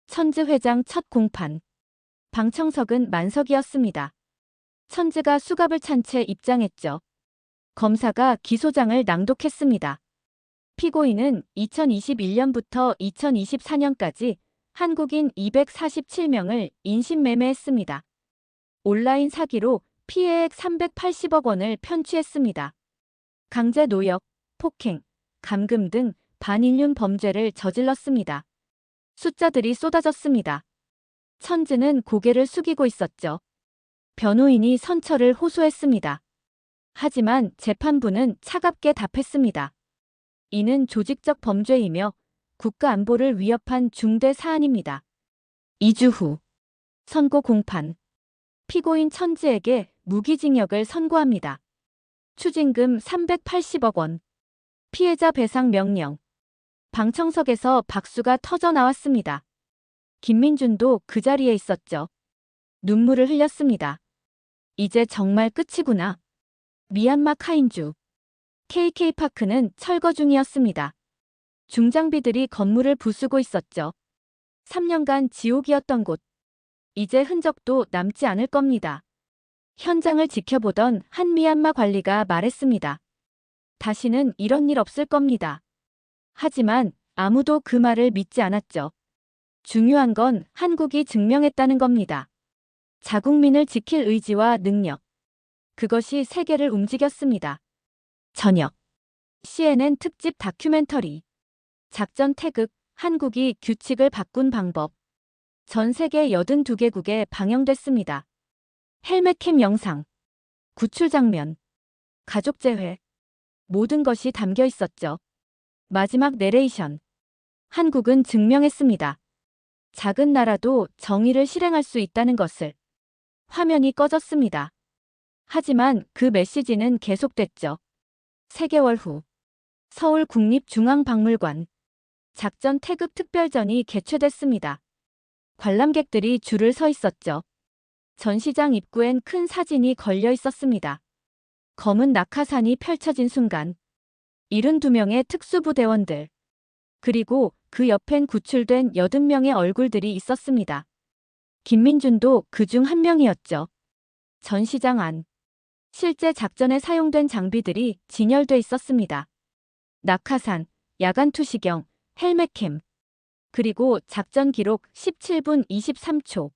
Speaker 2: 천즈 회장 첫 공판. 방청석은 만석이었습니다. 천즈가 수갑을 찬 채 입장했죠. 검사가 기소장을 낭독했습니다. 피고인은 2021년부터 2024년까지 한국인 247명을 인신매매했습니다. 온라인 사기로 피해액 380억 원을 편취했습니다. 강제 노역, 폭행, 감금 등 반인륜 범죄를 저질렀습니다. 숫자들이 쏟아졌습니다. 천즈는 고개를 숙이고 있었죠. 변호인이 선처를 호소했습니다. 하지만 재판부는 차갑게 답했습니다. 이는 조직적 범죄이며 국가 안보를 위협한 중대 사안입니다. 2주 후 선고 공판. 피고인 천즈에게 무기징역을 선고합니다. 추징금 380억 원. 피해자 배상 명령. 방청석에서 박수가 터져 나왔습니다. 김민준도 그 자리에 있었죠. 눈물을 흘렸습니다. 이제 정말 끝이구나. 미얀마 카인주. KK파크는 철거 중이었습니다. 중장비들이 건물을 부수고 있었죠. 3년간 지옥이었던 곳. 이제 흔적도 남지 않을 겁니다. 현장을 지켜보던 한 미얀마 관리가 말했습니다. 다시는 이런 일 없을 겁니다. 하지만 아무도 그 말을 믿지 않았죠. 중요한 건 한국이 증명했다는 겁니다. 자국민을 지킬 의지와 능력. 그것이 세계를 움직였습니다. 저녁. CNN 특집 다큐멘터리. 작전 태극, 한국이 규칙을 바꾼 방법. 전 세계 82개국에 방영됐습니다. 헬멧캠 영상. 구출 장면. 가족 재회. 모든 것이 담겨 있었죠. 마지막 내레이션. 한국은 증명했습니다. 작은 나라도 정의를 실행할 수 있다는 것을. 화면이 꺼졌습니다. 하지만 그 메시지는 계속됐죠. 3개월 후. 서울국립중앙박물관. 작전 태극 특별전이 개최됐습니다. 관람객들이 줄을 서 있었죠. 전시장 입구엔 큰 사진이 걸려 있었습니다. 검은 낙하산이 펼쳐진 순간. 72명의 특수부대원들. 그리고 그 옆엔 구출된 80명의 얼굴들이 있었습니다. 김민준도 그중 한 명이었죠. 전시장 안. 실제 작전에 사용된 장비들이 진열돼 있었습니다. 낙하산, 야간 투시경, 헬멧캠. 그리고 작전 기록 17분 23초.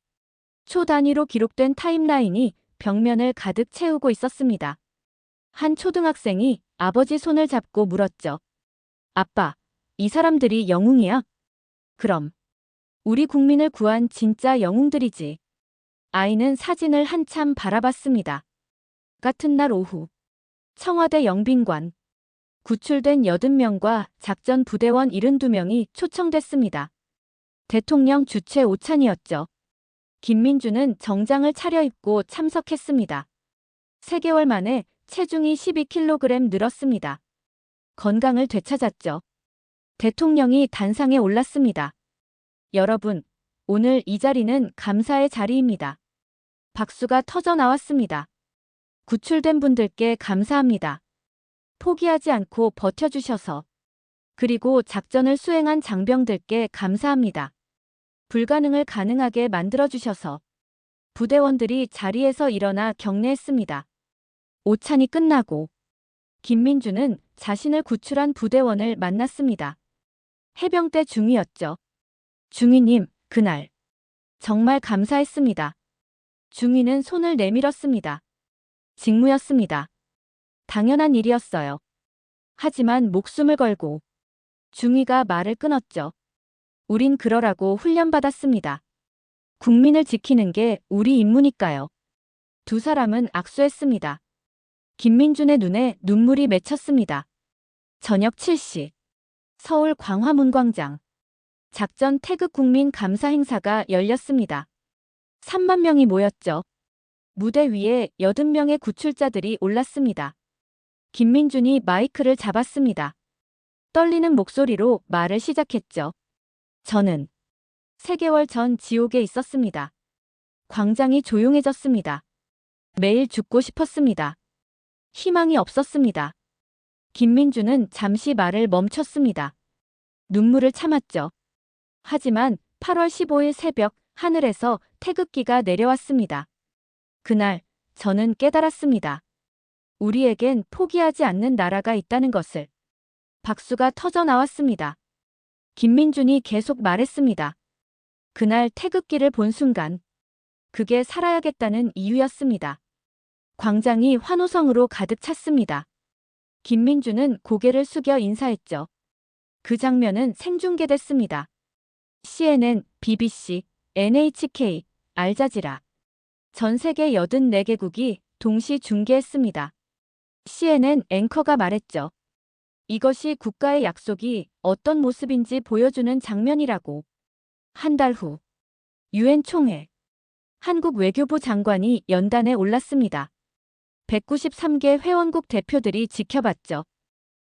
Speaker 2: 초 단위로 기록된 타임라인이 벽면을 가득 채우고 있었습니다. 한 초등학생이 아버지 손을 잡고 물었죠. 아빠, 이 사람들이 영웅이야? 그럼. 우리 국민을 구한 진짜 영웅들이지. 아이는 사진을 한참 바라봤습니다. 같은 날 오후. 청와대 영빈관. 구출된 80명과 작전 부대원 72명이 초청됐습니다. 대통령 주최 오찬이었죠. 김민주는 정장을 차려입고 참석했습니다. 3개월 만에 체중이 12kg 늘었습니다. 건강을 되찾았죠. 대통령이 단상에 올랐습니다. 여러분, 오늘 이 자리는 감사의 자리입니다. 박수가 터져 나왔습니다. 구출된 분들께 감사합니다. 포기하지 않고 버텨주셔서. 그리고 작전을 수행한 장병들께 감사합니다. 불가능을 가능하게 만들어주셔서. 부대원들이 자리에서 일어나 경례했습니다. 오찬이 끝나고 김민주는 자신을 구출한 부대원을 만났습니다. 해병대 중위였죠. 중위님, 그날 정말 감사했습니다. 중위는 손을 내밀었습니다. 직무였습니다. 당연한 일이었어요. 하지만 목숨을 걸고 중위가 말을 끊었죠. 우린 그러라고 훈련받았습니다. 국민을 지키는 게 우리 임무니까요. 두 사람은 악수했습니다. 김민준의 눈에 눈물이 맺혔습니다. 저녁 7시 서울 광화문광장 작전 태극 국민 감사 행사가 열렸습니다. 3만 명이 모였죠. 무대 위에 80명의 구출자들이 올랐습니다. 김민준이 마이크를 잡았습니다. 떨리는 목소리로 말을 시작했죠. 저는 3개월 전 지옥에 있었습니다. 광장이 조용해졌습니다. 매일 죽고 싶었습니다. 희망이 없었습니다. 김민준은 잠시 말을 멈췄습니다. 눈물을 참았죠. 하지만 8월 15일 새벽 하늘에서 태극기가 내려왔습니다. 그날 저는 깨달았습니다. 우리에겐 포기하지 않는 나라가 있다는 것을. 박수가 터져 나왔습니다. 김민준이 계속 말했습니다. 그날 태극기를 본 순간 그게 살아야겠다는 이유였습니다. 광장이 환호성으로 가득 찼습니다. 김민준은 고개를 숙여 인사했죠. 그 장면은 생중계됐습니다. CNN, BBC, NHK, 알자지라. 전 세계 84개국이 동시 중계했습니다. CNN 앵커가 말했죠. 이것이 국가의 약속이 어떤 모습인지 보여주는 장면이라고. 한 달 후, 유엔 총회. 한국 외교부 장관이 연단에 올랐습니다. 193개 회원국 대표들이 지켜봤죠.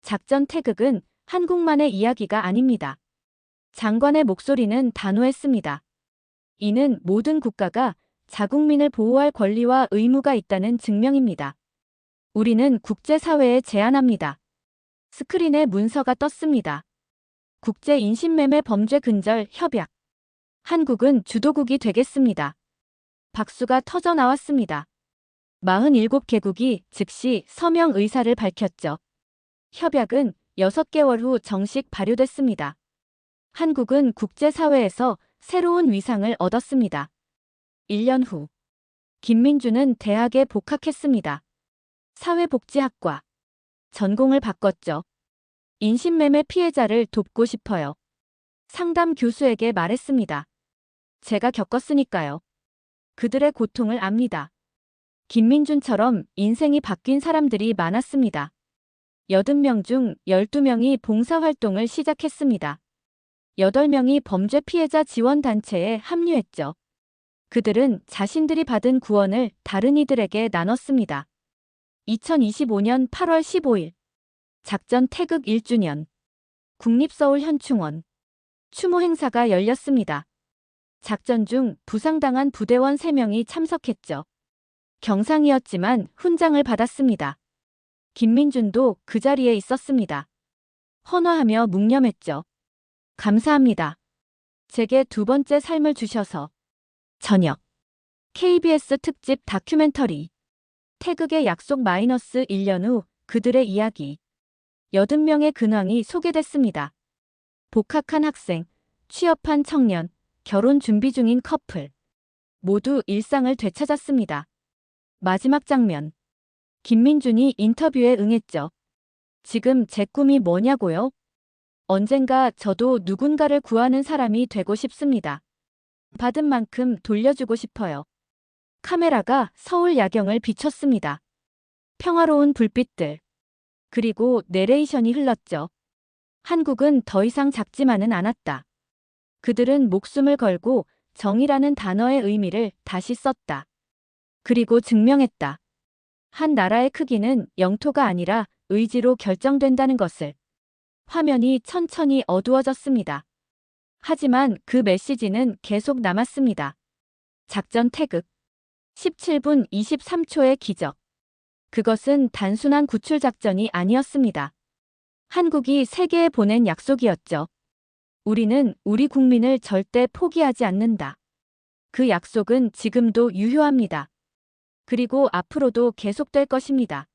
Speaker 2: 작전 태극은 한국만의 이야기가 아닙니다. 장관의 목소리는 단호했습니다. 이는 모든 국가가 자국민을 보호할 권리와 의무가 있다는 증명입니다. 우리는 국제사회에 제안합니다. 스크린에 문서가 떴습니다. 국제 인신매매 범죄 근절 협약. 한국은 주도국이 되겠습니다. 박수가 터져 나왔습니다. 47개국이 즉시 서명 의사를 밝혔죠. 협약은 6개월 후 정식 발효됐습니다. 한국은 국제사회에서 새로운 위상을 얻었습니다. 1년 후, 김민준은 대학에 복학했습니다. 사회복지학과. 전공을 바꿨죠. 인신매매 피해자를 돕고 싶어요. 상담 교수에게 말했습니다. 제가 겪었으니까요. 그들의 고통을 압니다. 김민준처럼 인생이 바뀐 사람들이 많았습니다. 80명 중 12명이 봉사활동을 시작했습니다. 8명이 범죄 피해자 지원단체에 합류했죠. 그들은 자신들이 받은 구원을 다른 이들에게 나눴습니다. 2025년 8월 15일 작전 태극 1주년 국립서울 현충원 추모 행사가 열렸습니다. 작전 중 부상당한 부대원 3명이 참석했죠. 경상이었지만 훈장을 받았습니다. 김민준도 그 자리에 있었습니다. 헌화하며 묵념했죠. 감사합니다. 제게 2번째 삶을 주셔서. 저녁 KBS 특집 다큐멘터리 태극의 약속 -1년 후 그들의 이야기. 80명의 근황이 소개됐습니다. 복학한 학생, 취업한 청년, 결혼 준비 중인 커플. 모두 일상을 되찾았습니다. 마지막 장면. 김민준이 인터뷰에 응했죠. 지금 제 꿈이 뭐냐고요? 언젠가 저도 누군가를 구하는 사람이 되고 싶습니다. 받은 만큼 돌려주고 싶어요. 카메라가 서울 야경을 비췄습니다. 평화로운 불빛들. 그리고 내레이션이 흘렀죠. 한국은 더 이상 작지만은 않았다. 그들은 목숨을 걸고 정의라는 단어의 의미를 다시 썼다. 그리고 증명했다. 한 나라의 크기는 영토가 아니라 의지로 결정된다는 것을. 화면이 천천히 어두워졌습니다. 하지만 그 메시지는 계속 남았습니다. 작전 태극. 17분 23초의 기적. 그것은 단순한 구출 작전이 아니었습니다. 한국이 세계에 보낸 약속이었죠. 우리는 우리 국민을 절대 포기하지 않는다. 그 약속은 지금도 유효합니다. 그리고 앞으로도 계속될 것입니다.